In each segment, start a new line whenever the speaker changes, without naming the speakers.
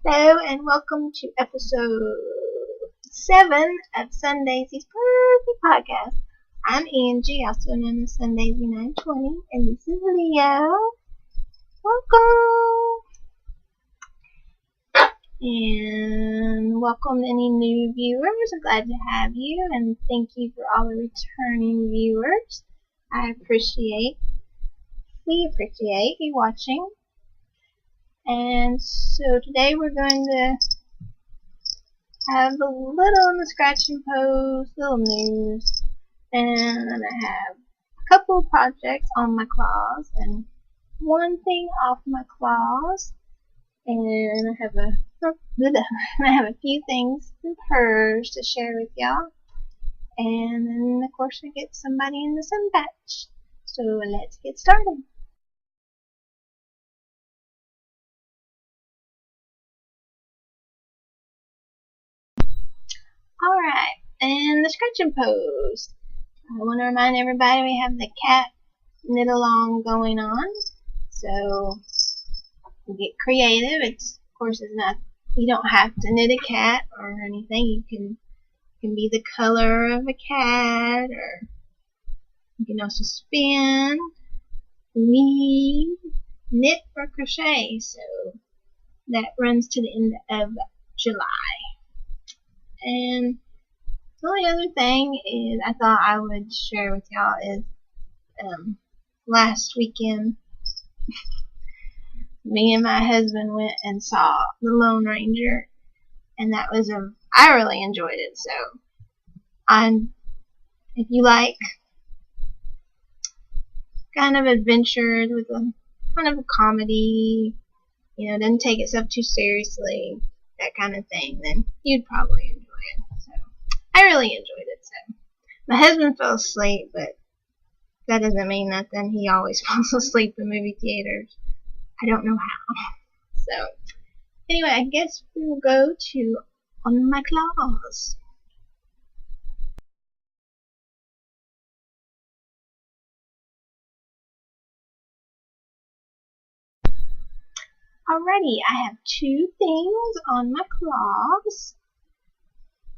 Hello and welcome to episode 7 of Sundaysy's Perfect Podcast. I'm Angie, also known as Sundaysy920, and this is Leo. Welcome! And welcome any new viewers. I'm glad to have you, and thank you for all the returning viewers. We appreciate you watching. And so today we're going to have a little in the scratch and post, little news, and I have a couple of projects on my claws and one thing off my claws, and I have a few things of hers to share with y'all, and then of course I get somebody in the sun patch. So let's get started. Alright, and the scratch and post. I want to remind everybody we have the cat knit along going on. So get creative. Of course it's not, you don't have to knit a cat or anything. You can be the color of a cat, or you can also spin, weave, knit, or crochet. So that runs to the end of July. And the only other thing is I thought I would share with y'all is last weekend me and my husband went and saw The Lone Ranger, and I really enjoyed it. So if you like kind of adventures with a kind of a comedy, doesn't take itself too seriously, that kind of thing, then you'd probably enjoy it. So I really enjoyed it. So my husband fell asleep, but that doesn't mean nothing. He always falls asleep in movie theaters. I don't know how. So anyway, I guess we will go to On My Claws. Alrighty, I have two things on my claws.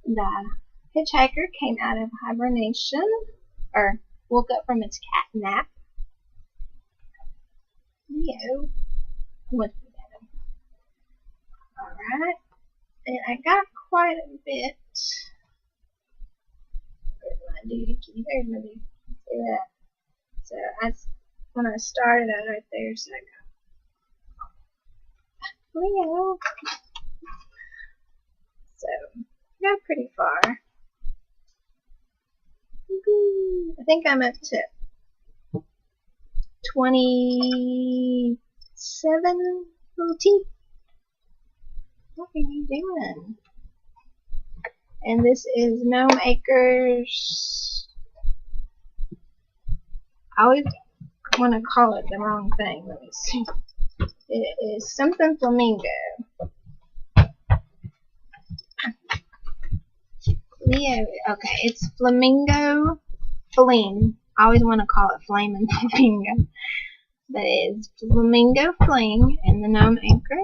The hitchhiker came out of hibernation, or woke up from its cat nap. Leo went to bed. Alright, and I got quite a bit. Where's my doohickey? There's my doohickey. See that? So when I started out right there, so I got Leo. So got pretty far. I think I'm up to 27 little teeth. What are you doing? And this is Gnome Acres. I always want to call it the wrong thing. Let me see. It is something flamingo. Yeah, okay, it's Flamingo Fling. I always want to call it Flamin' Flamingo. But it is Flamingo Fling in the Gnome Acre.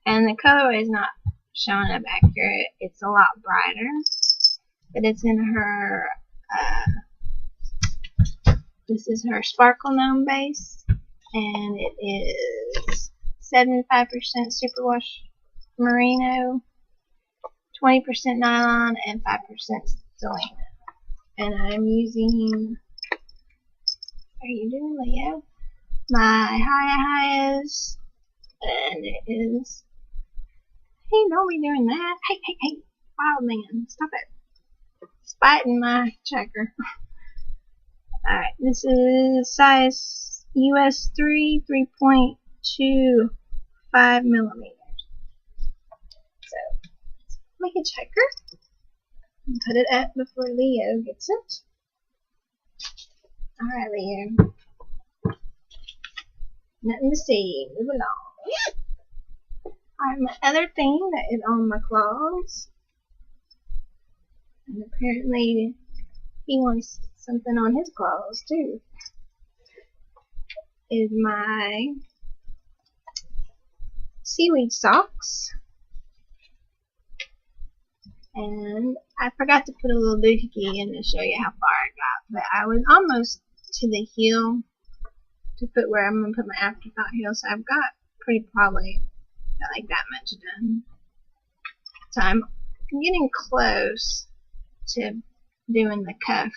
And the color is not showing up accurate. It's a lot brighter. But it's in her, this is her Sparkle Gnome base. And it is 75% superwash merino, 20% nylon, and 5% stellina. And I'm using, what are you doing, Leo? My Hias, and it is, hey, don't be doing that. Hey, wild man, stop it. Spiting my checker. Alright, this is size US 3, 3.25 millimeters. So, make a checker and put it up before Leo gets it. Alright, Leo. Nothing to see. Move along. Alright, my other thing that is on my claws, and apparently he wants something on his claws too, is my seaweed socks. And I forgot to put a little doohickey in to show you how far I got, but I was almost to the heel to put where I'm going to put my afterthought heel, so I've got probably like that much done. So I'm getting close to doing the cuff.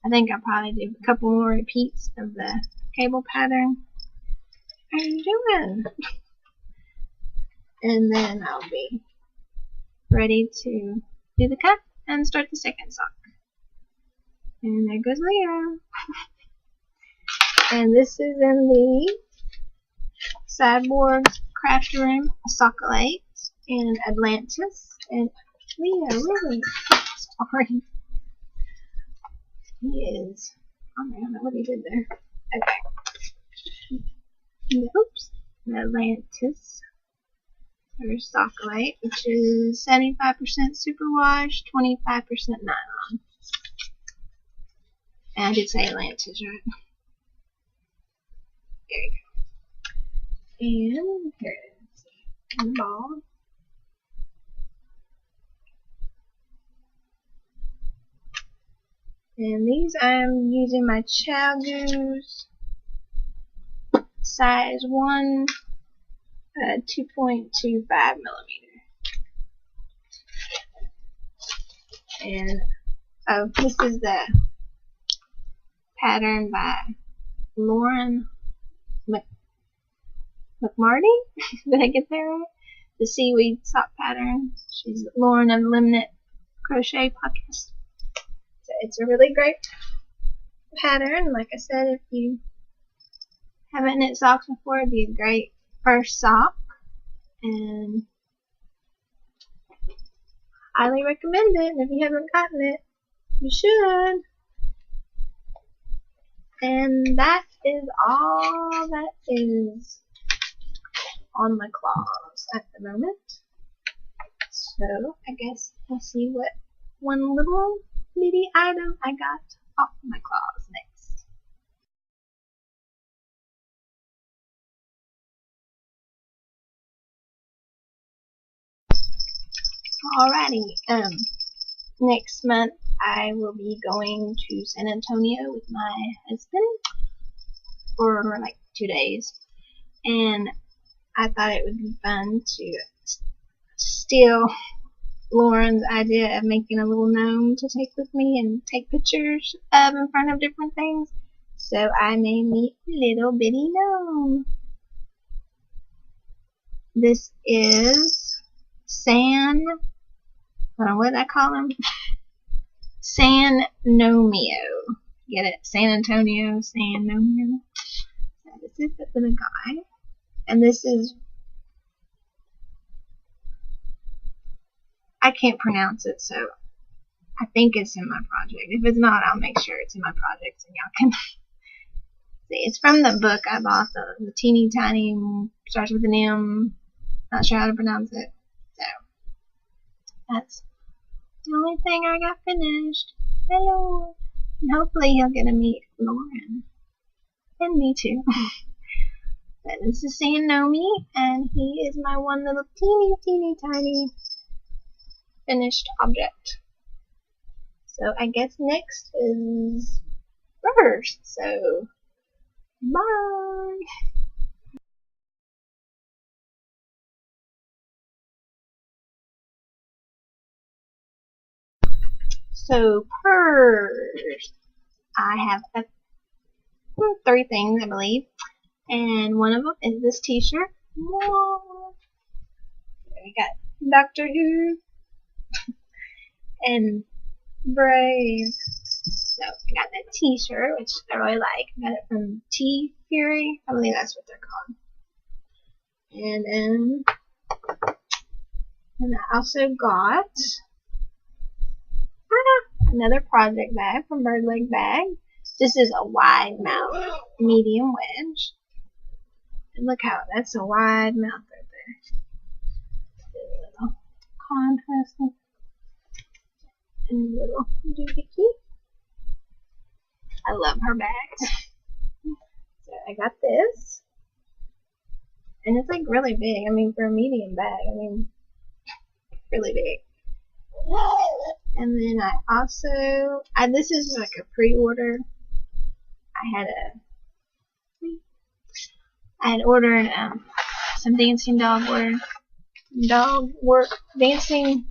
I think I'll probably do a couple more repeats of the cable pattern. How are you doing? And then I'll be ready to do the cuff and start the second sock. And there goes Leo. And this is in the Sideboard Craft Room Sockolite in Atlantis. And Leo, really sorry. He is. I don't know what he did there. Okay. Oops. Atlantis. There's Sockolite, which is 75% superwash, 25% nylon. And I did say Atlantis, right? There you go. And here it is. And the ball. And these I'm using my ChowGoose size 1, 2.25 millimeter. And this is the pattern by Lauren McMarty. Did I get that right? The seaweed sock pattern. She's Lauren of Limnit Crochet Podcast. So it's a really great pattern. Like I said, if you haven't knit socks before, it'd be a great first sock. And highly recommend it. And if you haven't gotten it, you should. And that is all that is on my claws at the moment. So I guess we'll see what one little bitty item I got off my claws next. Alrighty, next month I will be going to San Antonio with my husband for like 2 days, and I thought it would be fun to steal Lauren's idea of making a little gnome to take with me and take pictures of in front of different things. So I made me a little bitty gnome. This is what did I call him? San Nomio. Get it? San Antonio, San Nomio. So this is the little guy. And this is, I can't pronounce it, so I think it's in my project. If it's not, I'll make sure it's in my project so y'all can see. It's from the book I bought, the teeny tiny, starts with an M. Not sure how to pronounce it. So that's the only thing I got finished. Hello. And hopefully he'll get to meet Lauren. And me too. But this is San Nomi, and he is my one little teeny tiny finished object. So I guess next is reverse. So bye. So purse. I have 3 things, I believe, and one of them is this T-shirt. We got Doctor Who and Brave. So I got that T-shirt, which I really like. I got it from T Fury. I believe that's what they're called. And I also got another project bag from Bird Leg Bag. This is a wide mouth medium wedge. And look how that's a wide mouth right there. A little contrast and a little doohickey. I love her bags. So I got this. And it's like really big. I mean, for a medium bag, I mean, really big. And then I also, this is like a pre-order. I had ordered some dancing dog work, dancing.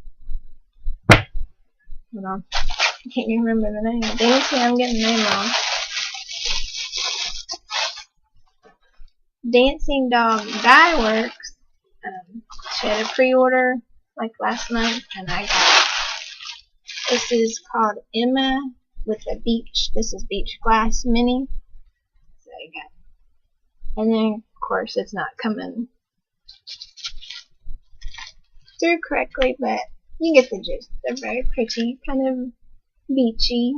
Hold on, I can't even remember the name. Dancing, I'm getting the name wrong. Dancing Dog Dye Works. She had a pre-order like last month, and I got. This is called Emma with a beach. This is Beach Glass Mini. So I got. And then of course it's not coming through correctly, but you get the gist. They're very pretty, kind of beachy.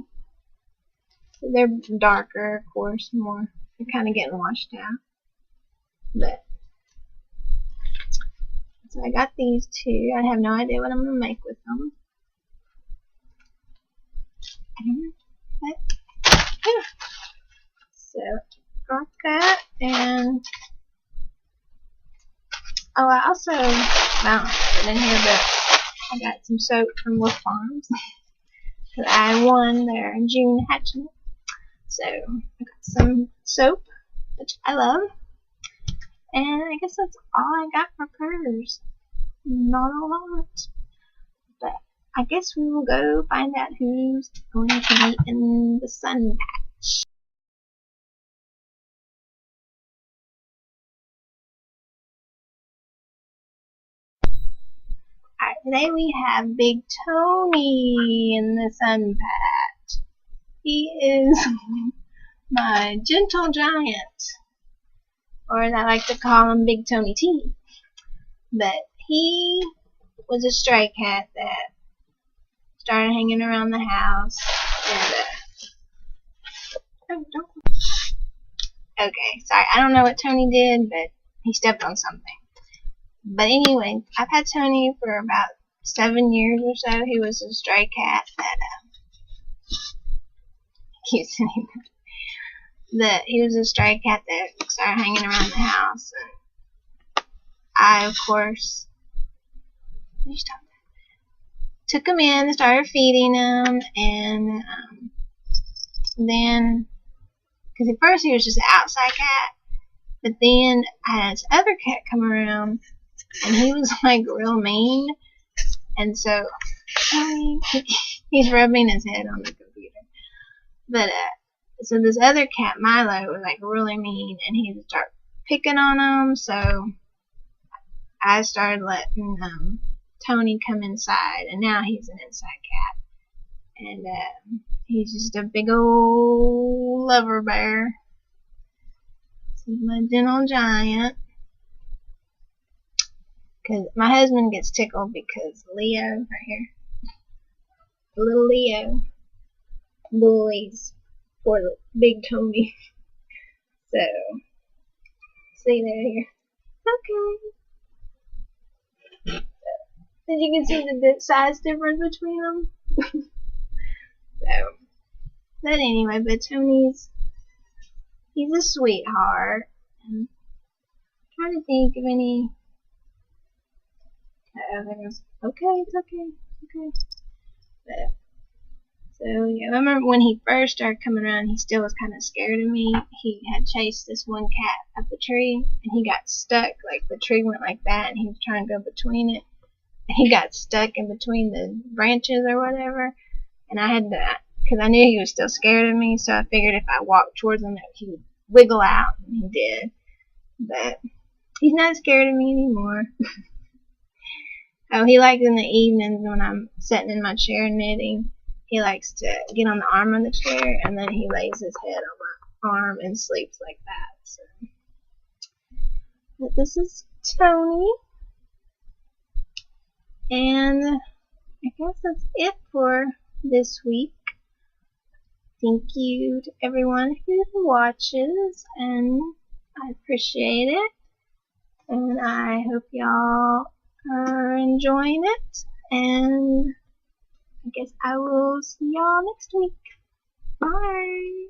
They're darker, of course, more. They're kind of getting washed out. But so I got these two. I have no idea what I'm gonna make with them. But yeah. So got that, and oh, I also I don't have it in here, but I got some soap from Wolf Farms. Cause I won their June hatching. So I got some soap, which I love. And I guess that's all I got for purrs. Not a lot. But I guess we will go find out who's going to be in the sun patch. Alright, today we have Big Tony in the sun patch. He is my gentle giant. Or as I like to call him, Big Tony T. But he was a stray cat that started hanging around the house. And, okay, sorry, I don't know what Tony did, but he stepped on something. But anyway, I've had Tony for about 7 years or so. He was a stray cat that, he was a stray cat that started hanging around the house, and I, of course, took him in and started feeding him, and then, because at first he was just an outside cat, but then I had this other cat come around, and he was like real mean, and so he's rubbing his head on the computer. But so this other cat, Milo, was like really mean, and he would start picking on him. So I started letting Tony come inside, and now he's an inside cat, and he's just a big old lover bear. This is my gentle giant. Because my husband gets tickled because Leo, right here, little Leo, bullies for Big Tony. So, see there here. Okay. So you can see the size difference between them. So, but anyway, but Tony's, he's a sweetheart. And I'm trying to think of any. Okay, it's okay. But, so yeah, I remember when he first started coming around, he still was kind of scared of me. He had chased this one cat up the tree, and he got stuck. Like the tree went like that, and he was trying to go between it. And he got stuck in between the branches or whatever. And I had to, because I knew he was still scared of me, so I figured if I walked towards him, he would wiggle out, and he did. But he's not scared of me anymore. Oh, he likes in the evenings when I'm sitting in my chair knitting, he likes to get on the arm of the chair, and then he lays his head on my arm and sleeps like that. So. But this is Tony, and I guess that's it for this week. Thank you to everyone who watches, and I appreciate it, and I hope y'all are enjoying it, and I guess I will see y'all next week. Bye!